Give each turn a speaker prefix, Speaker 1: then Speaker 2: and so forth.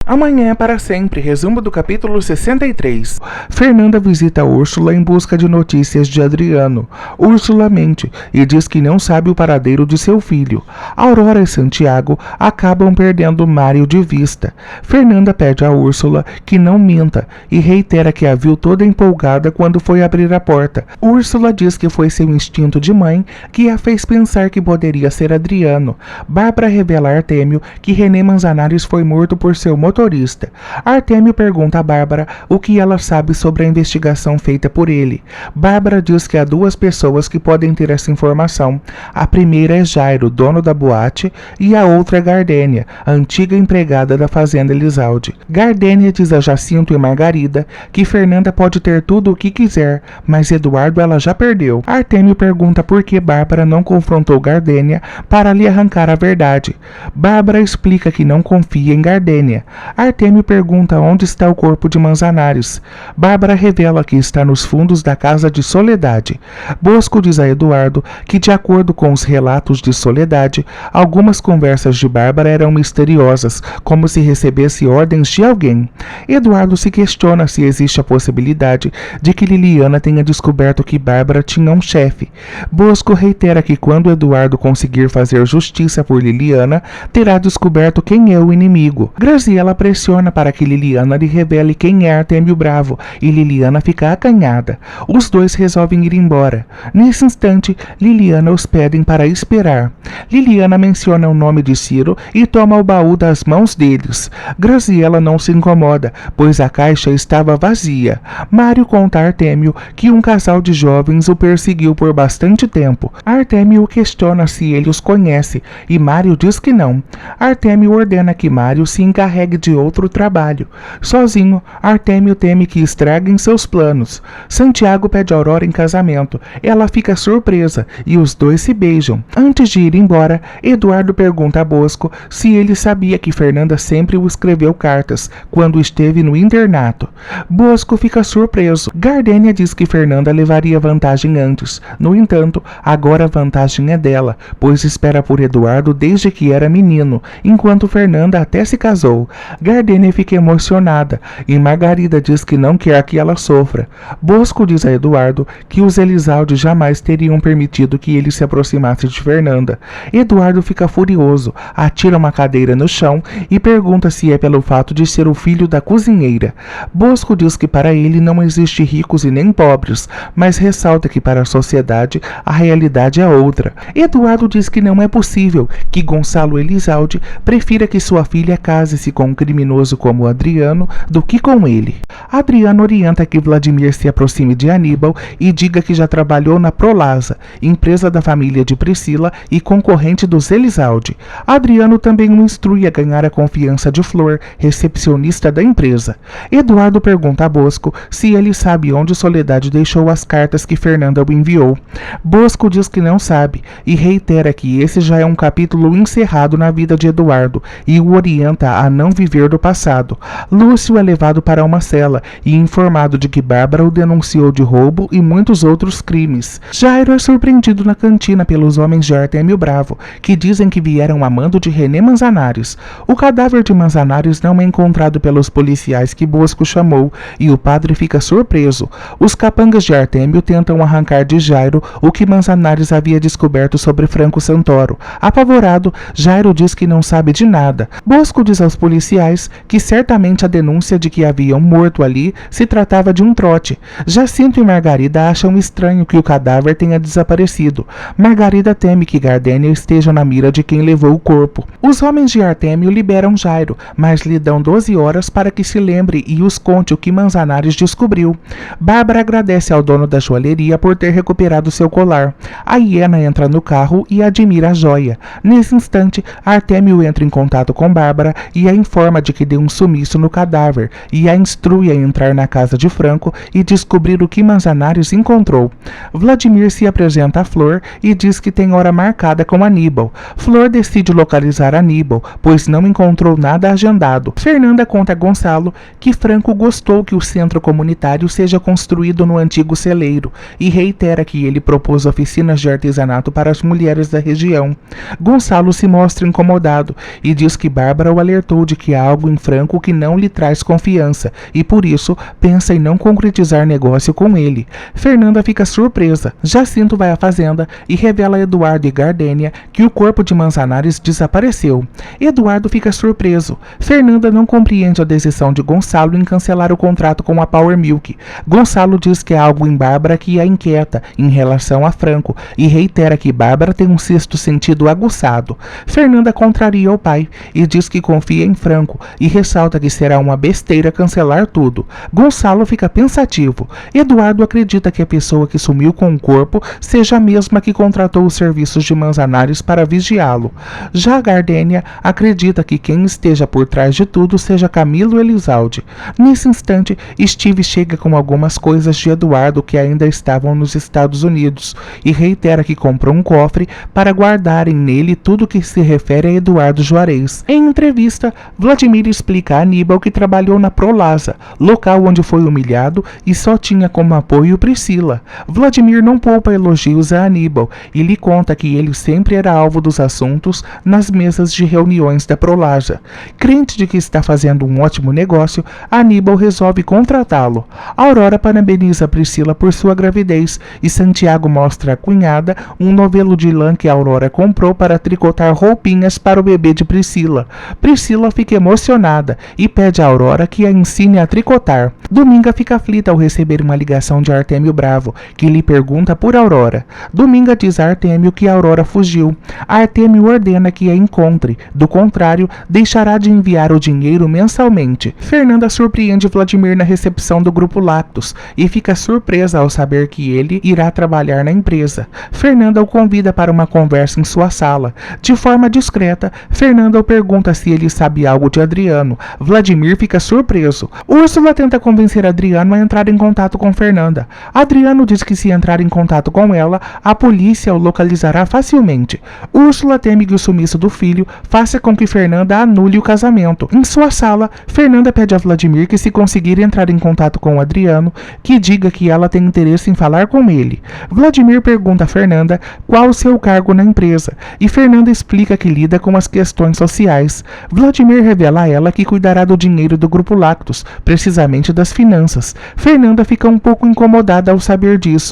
Speaker 1: Amanhã é para sempre. Resumo do capítulo 63. Fernanda visita Úrsula em busca de notícias de Adriano. Úrsula mente e diz que não sabe o paradeiro de seu filho. Aurora e Santiago acabam perdendo Mário de vista. Fernanda pede a Úrsula que não minta e reitera que a viu toda empolgada quando foi abrir a porta. Úrsula diz que foi seu instinto de mãe que a fez pensar que poderia ser Adriano. Bárbara revela a Artêmio que René Manzanares foi morto por seu motorista. Artêmio pergunta a Bárbara o que ela sabe sobre a investigação feita por ele. Bárbara diz que há duas pessoas que podem ter essa informação. A primeira é Jairo, dono da boate, e a outra é Gardênia, a antiga empregada da fazenda Elizalde. Gardênia diz a Jacinto e Margarida que Fernanda pode ter tudo o que quiser, mas Eduardo ela já perdeu. Artêmio pergunta por que Bárbara não confrontou Gardênia para lhe arrancar a verdade. Bárbara explica que não confia em Gardênia. Artêmio pergunta onde está o corpo de Manzanares. Bárbara revela que está nos fundos da casa de Soledade. Bosco diz a Eduardo que, de acordo com os relatos de Soledade, algumas conversas de Bárbara eram misteriosas, como se recebesse ordens de alguém. Eduardo se questiona se existe a possibilidade de que Liliana tenha descoberto que Bárbara tinha um chefe. Bosco reitera que quando Eduardo conseguir fazer justiça por Liliana, terá descoberto quem é o inimigo. Graziela pressiona para que Liliana lhe revele quem é Artêmio Bravo e Liliana fica acanhada. Os dois resolvem ir embora. Nesse instante, Liliana os pedem para esperar. Liliana menciona o nome de Ciro e toma o baú das mãos deles. Graziela não se incomoda, pois a caixa estava vazia. Mário conta a Artêmio que um casal de jovens o perseguiu por bastante tempo. Artêmio o questiona se ele os conhece e Mário diz que não. Artêmio ordena que Mário se encarregue de outro trabalho. Sozinho, Artêmio teme que estraguem seus planos. Santiago pede Aurora em casamento. Ela fica surpresa e os dois se beijam. Antes de ir embora, Eduardo pergunta a Bosco se ele sabia que Fernanda sempre o escreveu cartas quando esteve no internato. Bosco fica surpreso. Gardênia diz que Fernanda levaria vantagem antes. No entanto, agora a vantagem é dela, pois espera por Eduardo desde que era menino, enquanto Fernanda até se casou. Gardênia fica emocionada e Margarida diz que não quer que ela sofra. Bosco diz a Eduardo que os Elizalde jamais teriam permitido que ele se aproximasse de Fernanda. Eduardo fica furioso, atira uma cadeira no chão e pergunta se é pelo fato de ser o filho da cozinheira. Bosco diz que para ele não existe ricos e nem pobres, mas ressalta que para a sociedade a realidade é outra. Eduardo diz que não é possível que Gonçalo Elizalde prefira que sua filha case-se com um criminoso como Adriano do que com ele. Adriano orienta que Vladimir se aproxime de Aníbal e diga que já trabalhou na Prolasa, empresa da família de Priscila e concorrente dos Elizalde. Adriano também o instrui a ganhar a confiança de Flor, recepcionista da empresa. Eduardo pergunta a Bosco se ele sabe onde Soledade deixou as cartas que Fernanda o enviou. Bosco diz que não sabe e reitera que esse já é um capítulo encerrado na vida de Eduardo e o orienta a não viver do passado. Lúcio é levado para uma cela e informado de que Bárbara o denunciou de roubo e muitos outros crimes. Jairo é surpreendido na cantina pelos homens de Artêmio Bravo, que dizem que vieram a mando de René Manzanares. O cadáver de Manzanares não é encontrado pelos policiais que Bosco chamou e o padre fica surpreso. Os capangas de Artêmio tentam arrancar de Jairo o que Manzanares havia descoberto sobre Franco Santoro. Apavorado, Jairo diz que não sabe de nada. Bosco diz aos policiais que certamente a denúncia de que haviam morto ali se tratava de um trote. Jacinto e Margarida acham estranho que o cadáver tenha desaparecido. Margarida teme que Gardênia esteja na mira de quem levou o corpo. Os homens de Artêmio liberam Jairo, mas lhe dão 12 horas para que se lembre e os conte o que Manzanares descobriu. Bárbara agradece ao dono da joalheria por ter recuperado seu colar. A hiena entra no carro e admira a joia. Nesse instante, Artêmio entra em contato com Bárbara e a informa de que deu um sumiço no cadáver e a instrui a entrar na casa de Franco e descobrir o que Manzanares encontrou. Vladimir se apresenta a Flor e diz que tem hora marcada com Aníbal. Flor decide localizar Aníbal, pois não encontrou nada agendado. Fernanda conta a Gonçalo que Franco gostou que o centro comunitário seja construído no antigo celeiro e reitera que ele propôs oficinas de artesanato para as mulheres da região. Gonçalo se mostra incomodado e diz que Bárbara o alertou de que há algo em Franco que não lhe traz confiança e por isso pensa em não concretizar negócio com ele. Fernanda fica surpresa. Jacinto vai à fazenda e revela a Eduardo e Gardênia que o corpo de Manzanares desapareceu. Eduardo fica surpreso. Fernanda não compreende a decisão de Gonçalo em cancelar o contrato com a Power Milk. Gonçalo diz que há algo em Bárbara que a inquieta em relação a Franco e reitera que Bárbara tem um sexto sentido aguçado. Fernanda contraria o pai e diz que confia em Franco e ressalta que será uma besteira cancelar tudo. Gonçalo fica pensativo. Eduardo acredita que a pessoa que sumiu com o corpo seja a mesma que contratou os serviços de Manzanares para vigiá-lo. Já Gardênia acredita que quem esteja por trás de tudo seja Camilo Elizalde. Nesse instante, Steve chega com algumas coisas de Eduardo que ainda estavam nos Estados Unidos e reitera que comprou um cofre para guardarem nele tudo que se refere a Eduardo Juarez. Em entrevista, Vladimir explica a Aníbal que trabalhou na Prolasa, local onde foi humilhado e só tinha como apoio Priscila. Vladimir não poupa elogios a Aníbal e lhe conta que ele sempre era alvo dos assuntos nas mesas de reuniões da Prolasa. Crente de que está fazendo um ótimo negócio, Aníbal resolve contratá-lo. Aurora parabeniza Priscila por sua gravidez e Santiago mostra à cunhada um novelo de lã que Aurora comprou para tricotar roupinhas para o bebê de Priscila. Priscila fica emocionada e pede a Aurora que a ensine a tricotar. Dominga fica aflita ao receber uma ligação de Artêmio Bravo, que lhe pergunta por Aurora. Dominga diz a Artêmio que a Aurora fugiu. Artêmio ordena que a encontre, do contrário, deixará de enviar o dinheiro mensalmente. Fernanda surpreende Vladimir na recepção do Grupo Lactos e fica surpresa ao saber que ele irá trabalhar na empresa. Fernanda o convida para uma conversa em sua sala. De forma discreta, Fernanda o pergunta se ele sabe algo de Adriano. Vladimir fica surpreso. Úrsula tenta convencer Adriano a entrar em contato com Fernanda. Adriano diz que se entrar em contato com ela, a polícia o localizará facilmente. Úrsula teme que o sumiço do filho faça com que Fernanda anule o casamento. Em sua sala, Fernanda pede a Vladimir que, se conseguir entrar em contato com Adriano, que diga que ela tem interesse em falar com ele. Vladimir pergunta a Fernanda qual o seu cargo na empresa e Fernanda explica que lida com as questões sociais. Vladimir revela a ela que cuidará do dinheiro do Grupo Lactos, precisamente das finanças. Fernanda fica um pouco incomodada ao saber disso